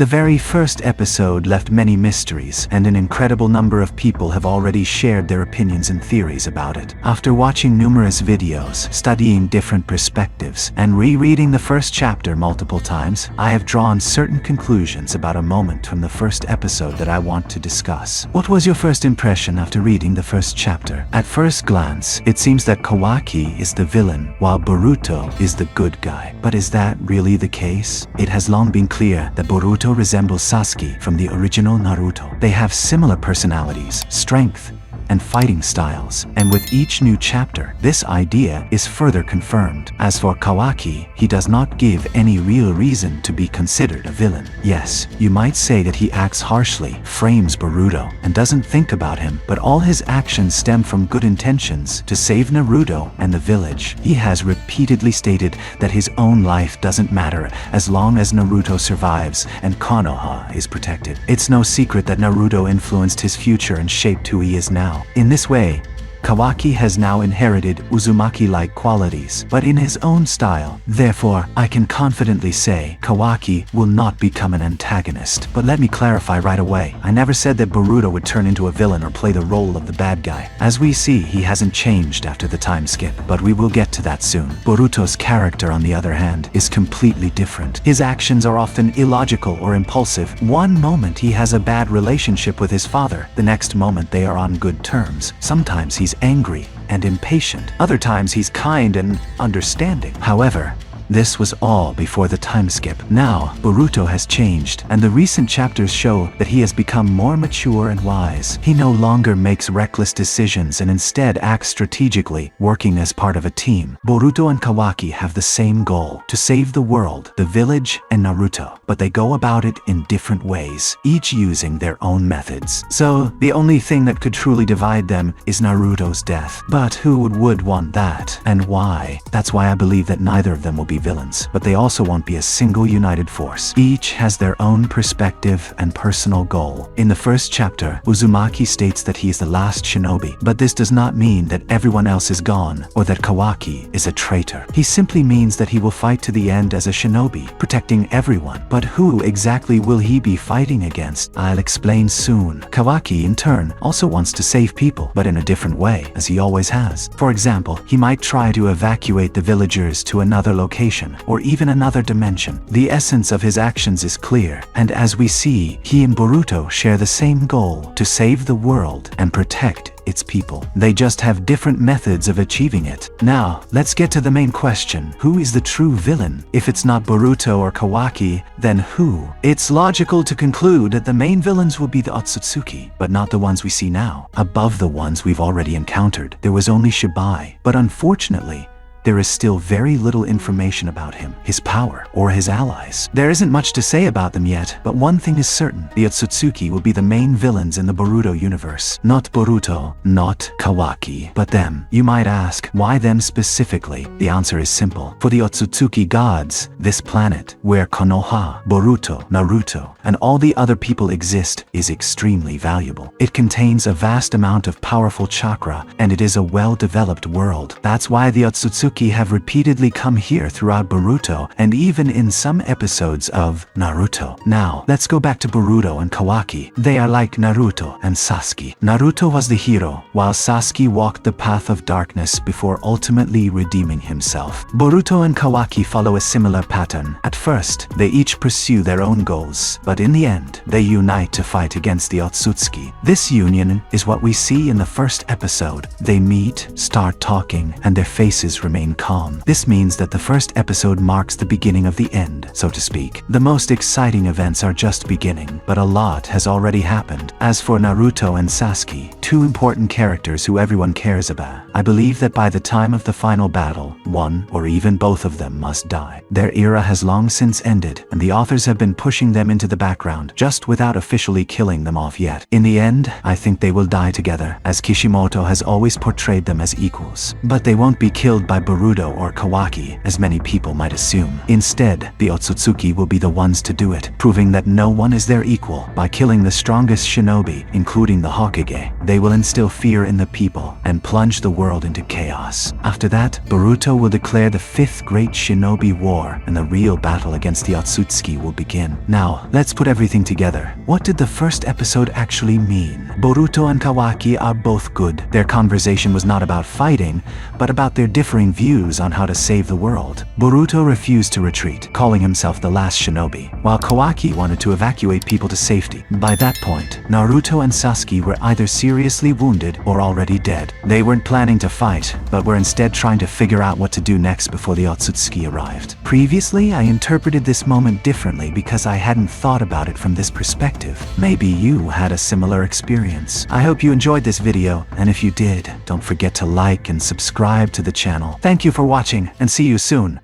The very first episode left many mysteries, and an incredible number of people have already shared their opinions and theories about it. After watching numerous videos, studying different perspectives, and rereading the first chapter multiple times, I have drawn certain conclusions about a moment from the first episode that I want to discuss. What was your first impression after reading the first chapter? At first glance, it seems that Kawaki is the villain, while Boruto is the good guy. But is that really the case? It has long been clear that Boruto resembles Sasuke from the original Naruto. They have similar personalities, strength, and fighting styles, and with each new chapter, this idea is further confirmed. As for Kawaki, he does not give any real reason to be considered a villain. Yes, you might say that he acts harshly, frames Boruto, and doesn't think about him, but all his actions stem from good intentions to save Naruto and the village. He has repeatedly stated that his own life doesn't matter as long as Naruto survives and Konoha is protected. It's no secret that Naruto influenced his future and shaped who he is now. In this way, Kawaki has now inherited Uzumaki-like qualities, but in his own style. Therefore, I can confidently say Kawaki will not become an antagonist. But let me clarify right away. I never said that Boruto would turn into a villain or play the role of the bad guy. As we see, he hasn't changed after the time skip, but we will get to that soon. Boruto's character, on the other hand, is completely different. His actions are often illogical or impulsive. One moment he has a bad relationship with his father, the next moment they are on good terms. Sometimes he's angry and impatient. Other times he's kind and understanding. However, this was all before the time skip. Now, Boruto has changed, and the recent chapters show that he has become more mature and wise. He no longer makes reckless decisions and instead acts strategically, working as part of a team. Boruto and Kawaki have the same goal: to save the world, the village, and Naruto. But they go about it in different ways, each using their own methods. So, the only thing that could truly divide them is Naruto's death. But who would want that? And why? That's why I believe that neither of them will be villains, but they also won't be a single united force. Each has their own perspective and personal goal. In the first chapter, Uzumaki states that he is the last shinobi, but this does not mean that everyone else is gone or that Kawaki is a traitor. He simply means that he will fight to the end as a shinobi, protecting everyone. But who exactly will he be fighting against? I'll explain soon. Kawaki, in turn, also wants to save people, but in a different way, as he always has. For example, he might try to evacuate the villagers to another location, or even another dimension. The essence of his actions is clear, and as we see, he and Boruto share the same goal: to save the world and protect its people. They just have different methods of achieving it. Now, let's get to the main question. Who is the true villain? If it's not Boruto or Kawaki, then who? It's logical to conclude that the main villains will be the Otsutsuki, but not the ones we see now. Above the ones we've already encountered, there was only Shibai, but unfortunately, there is still very little information about him, his power, or his allies. There isn't much to say about them yet, but one thing is certain: the Otsutsuki will be the main villains in the Boruto universe. Not Boruto, not Kawaki, but them. You might ask, why them specifically? The answer is simple. For the Otsutsuki gods, this planet, where Konoha, Boruto, Naruto, and all the other people exist, is extremely valuable. It contains a vast amount of powerful chakra, and it is a well-developed world. That's why the Otsutsuki have repeatedly come here throughout Boruto, and even in some episodes of Naruto. Now, let's go back to Boruto and Kawaki. They are like Naruto and Sasuke. Naruto was the hero, while Sasuke walked the path of darkness before ultimately redeeming himself. Boruto and Kawaki follow a similar pattern. At first, they each pursue their own goals, but in the end, they unite to fight against the Otsutsuki. This union is what we see in the first episode. They meet, start talking, and their faces remain calm. This means that the first episode marks the beginning of the end, so to speak. The most exciting events are just beginning, but a lot has already happened. As for Naruto and Sasuke, two important characters who everyone cares about, I believe that by the time of the final battle, one or even both of them must die. Their era has long since ended, and the authors have been pushing them into the background, just without officially killing them off yet. In the end, I think they will die together, as Kishimoto has always portrayed them as equals. But they won't be killed by Boruto or Kawaki, as many people might assume. Instead, the Otsutsuki will be the ones to do it, proving that no one is their equal. By killing the strongest shinobi, including the Hokage, they will instill fear in the people and plunge the world into chaos. After that, Boruto will declare the 5th Great Shinobi War, and the real battle against the Otsutsuki will begin. Now, let's put everything together. What did the first episode actually mean? Boruto and Kawaki are both good. Their conversation was not about fighting, but about their differing views on how to save the world. Boruto refused to retreat, calling himself the last shinobi, while Kawaki wanted to evacuate people to safety. By that point, Naruto and Sasuke were either seriously wounded or already dead. They weren't planning to fight, but were instead trying to figure out what to do next before the Otsutsuki arrived. Previously, I interpreted this moment differently because I hadn't thought about it from this perspective. Maybe you had a similar experience. I hope you enjoyed this video, and if you did, don't forget to like and subscribe to the channel. Thank you for watching, and see you soon.